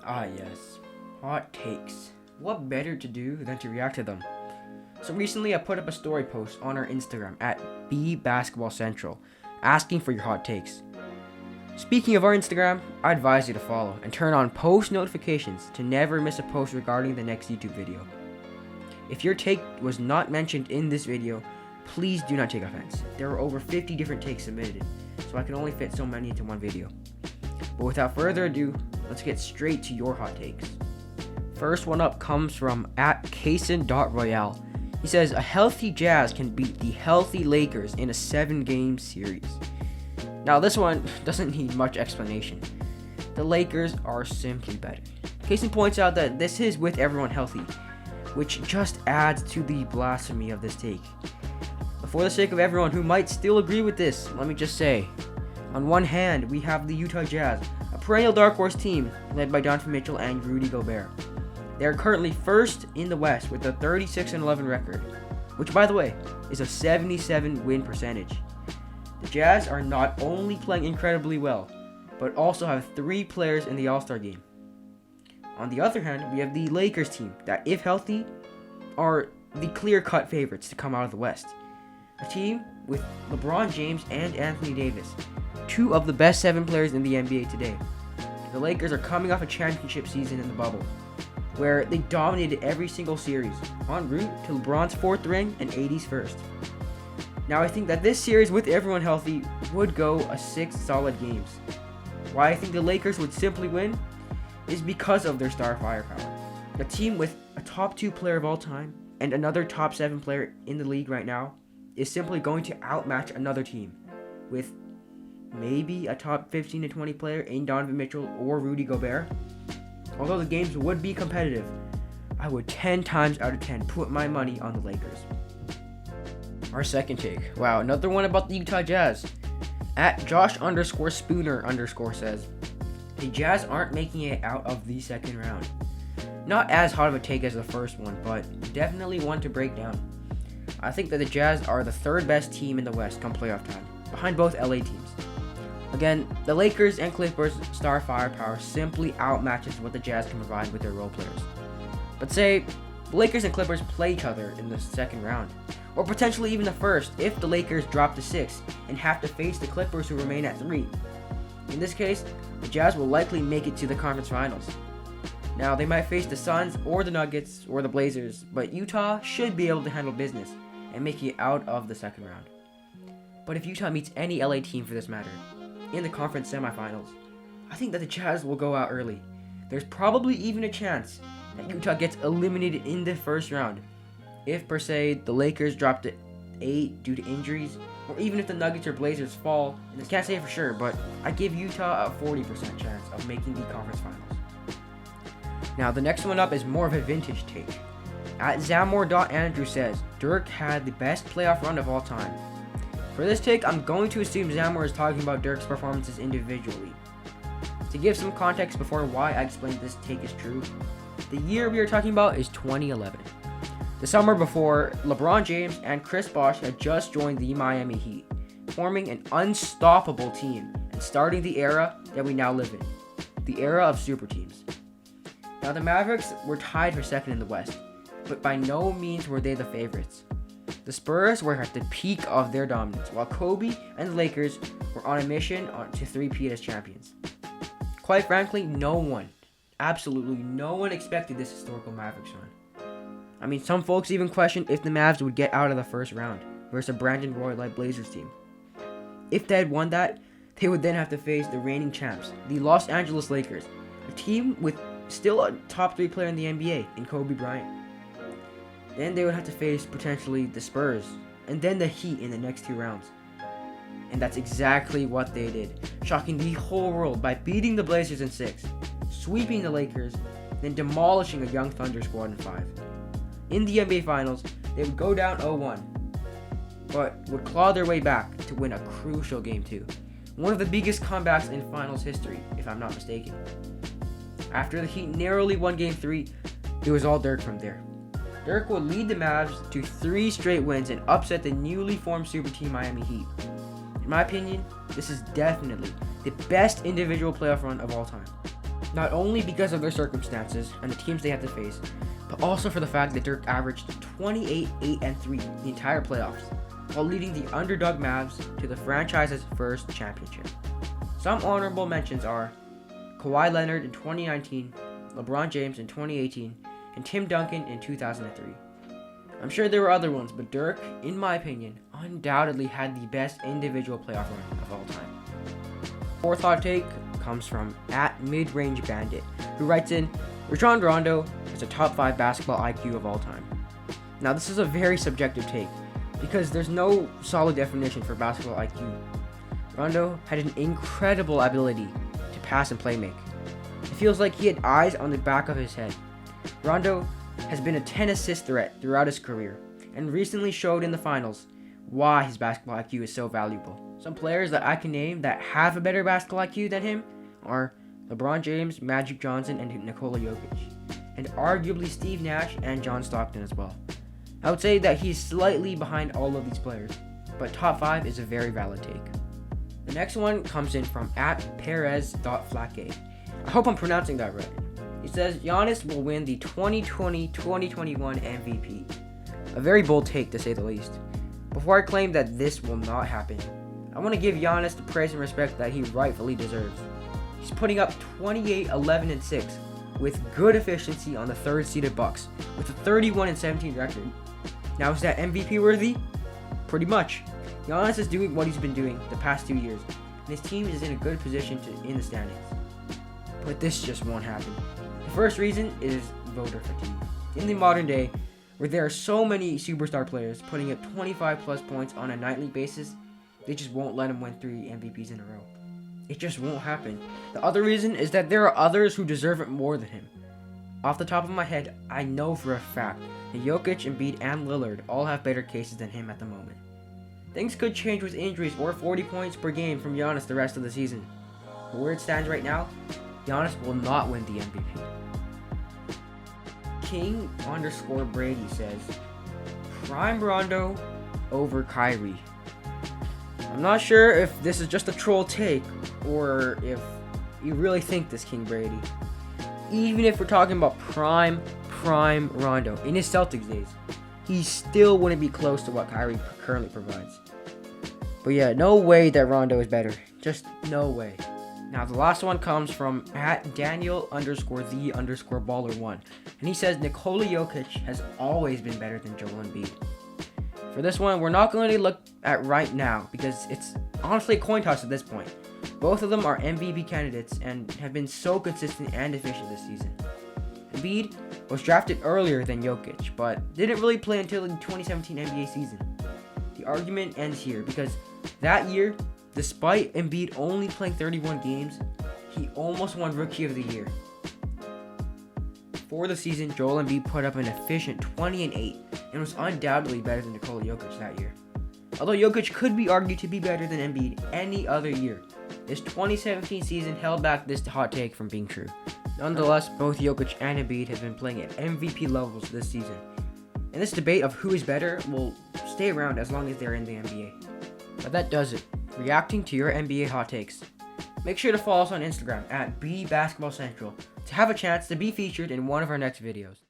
Ah, yes. Hot takes. What better to do than to react to them? So recently I put up a story post on our Instagram at @bbasketballcentral asking for your hot takes. Speaking of our Instagram, I advise you to follow and turn on post notifications to never miss a post regarding the next YouTube video. If your take was not mentioned in this video, please do not take offense. There are over 50 different takes submitted, so I can only fit so many into one video. But without further ado, let's get straight to your hot takes. First one up comes from @Kaysen.Royale. He says, a healthy Jazz can beat the healthy Lakers in a 7-game series. Now this one doesn't need much explanation. The Lakers are simply better. Kaysen points out that this is with everyone healthy, which just adds to the blasphemy of this take. But for the sake of everyone who might still agree with this, let me just say, on one hand, we have the Utah Jazz, a perennial dark horse team led by Donovan Mitchell and Rudy Gobert. They are currently first in the West with a 36-11 record, which by the way is a 77 win percentage. The Jazz are not only playing incredibly well, but also have 3 players in the All-Star game. On the other hand, we have the Lakers team that, if healthy, are the clear-cut favorites to come out of the West. A team with LeBron James and Anthony Davis, 2 of the best 7 players in the NBA today. The Lakers are coming off a championship season in the bubble, where they dominated every single series, en route to LeBron's 4th ring and AD's 1st. Now I think that this series, with everyone healthy, would go a 6 solid games. Why I think the Lakers would simply win is because of their star firepower. A team with a top 2 player of all time and another top 7 player in the league right now is simply going to outmatch another team with maybe a top 15 to 20 player in Donovan Mitchell or Rudy Gobert. Although the games would be competitive, I would 10 times out of 10 put my money on the Lakers. Our second take. Wow, another one about the Utah Jazz. @Josh_Spooner_ says, the Jazz aren't making it out of the second round. Not as hot of a take as the first one, but definitely one to break down. I think that the Jazz are the 3rd best team in the West come playoff time, behind both LA teams. Again, the Lakers and Clippers' star firepower simply outmatches what the Jazz can provide with their role players. But say the Lakers and Clippers play each other in the second round, or potentially even the first if the Lakers drop to 6 and have to face the Clippers who remain at 3. In this case, the Jazz will likely make it to the conference finals. Now, they might face the Suns or the Nuggets or the Blazers, but Utah should be able to handle business and make it out of the second round. But if Utah meets any LA team for this matter, in the conference semifinals, I think that the Jazz will go out early. There's probably even a chance that Utah gets eliminated in the first round, if per se the Lakers drop to 8 due to injuries, or even if the Nuggets or Blazers fall. And I can't say it for sure, but I give Utah a 40% chance of making the conference finals. Now the next one up is more of a vintage take. @Zamor.Andrew says, Dirk had the best playoff run of all time. For this take, I'm going to assume Zamor is talking about Dirk's performances individually. To give some context before why I explain this take is true, the year we are talking about is 2011. The summer before, LeBron James and Chris Bosh had just joined the Miami Heat, forming an unstoppable team and starting the era that we now live in, the era of super teams. Now the Mavericks were tied for second in the West, but by no means were they the favorites. The Spurs were at the peak of their dominance, while Kobe and the Lakers were on a mission to three-peat as champions. Quite frankly, no one, absolutely no one expected this historical Mavericks run. I mean, some folks even questioned if the Mavs would get out of the first round versus a Brandon Roy-led Blazers team. If they had won that, they would then have to face the reigning champs, the Los Angeles Lakers, a team with still a top 3 player in the NBA in Kobe Bryant. Then they would have to face potentially the Spurs, and then the Heat in the next 2 rounds. And that's exactly what they did, shocking the whole world by beating the Blazers in 6, sweeping the Lakers, then demolishing a young Thunder squad in 5. In the NBA Finals, they would go down 0-1, but would claw their way back to win a crucial Game 2. One of the biggest comebacks in Finals history, if I'm not mistaken. After the Heat narrowly won Game 3, it was all Dirk from there. Dirk would lead the Mavs to 3 straight wins and upset the newly formed super team Miami Heat. In my opinion, this is definitely the best individual playoff run of all time. Not only because of their circumstances and the teams they had to face, but also for the fact that Dirk averaged 28, 8, and 3 the entire playoffs, while leading the underdog Mavs to the franchise's first championship. Some honorable mentions are Kawhi Leonard in 2019, LeBron James in 2018, and Tim Duncan in 2003. I'm sure there were other ones, but Dirk, in my opinion, undoubtedly had the best individual playoff run of all time. Fourth hot take comes from @MidRangeBandit, who writes in, Rajon Rondo has a top 5 basketball IQ of all time. Now this is a very subjective take, because there's no solid definition for basketball IQ. Rondo had an incredible ability to pass and play make. It feels like he had eyes on the back of his head. Rondo has been a 10 assist threat throughout his career, and recently showed in the finals why his basketball IQ is so valuable. Some players that I can name that have a better basketball IQ than him are LeBron James, Magic Johnson, and Nikola Jokic, and arguably Steve Nash and John Stockton as well. I would say that he's slightly behind all of these players, but top 5 is a very valid take. The next one comes in from @Perez.Flake. I hope I'm pronouncing that right. He says Giannis will win the 2020-2021 MVP. A very bold take, to say the least. Before I claim that this will not happen, I want to give Giannis the praise and respect that he rightfully deserves. He's putting up 28, 11, and 6 with good efficiency on the third-seeded Bucks with a 31-17 record. Now, is that MVP worthy? Pretty much. Giannis is doing what he's been doing the past 2 years, and his team is in a good position in the standings. But this just won't happen. The first reason is voter fatigue. In the modern day, where there are so many superstar players putting up 25 plus points on a nightly basis, they just won't let him win 3 MVPs in a row. It just won't happen. The other reason is that there are others who deserve it more than him. Off the top of my head, I know for a fact that Jokic, Embiid, and Lillard all have better cases than him at the moment. Things could change with injuries or 40 points per game from Giannis the rest of the season. But where it stands right now, Giannis will not win the MVP. King_Brady says, Prime Rondo over Kyrie. I'm not sure if this is just a troll take or if you really think this, King Brady. Even if we're talking about prime Rondo in his Celtics days, he still wouldn't be close to what Kyrie currently provides. But yeah, no way that Rondo is better. Just no way. Now the last one comes from @Daniel_the_baller1, and he says Nikola Jokic has always been better than Joel Embiid. For this one, we're not going to look at right now because it's honestly a coin toss at this point. Both of them are MVP candidates and have been so consistent and efficient this season. Embiid was drafted earlier than Jokic, but didn't really play until the 2017 NBA season. The argument ends here because that year, despite Embiid only playing 31 games, he almost won Rookie of the Year. For the season, Joel Embiid put up an efficient 20 and 8 and was undoubtedly better than Nikola Jokic that year. Although Jokic could be argued to be better than Embiid any other year, this 2017 season held back this hot take from being true. Nonetheless, both Jokic and Embiid have been playing at MVP levels this season, and this debate of who is better will stay around as long as they're in the NBA. But that does it. Reacting to your NBA hot takes. Make sure to follow us on Instagram @BBasketballCentral to have a chance to be featured in one of our next videos.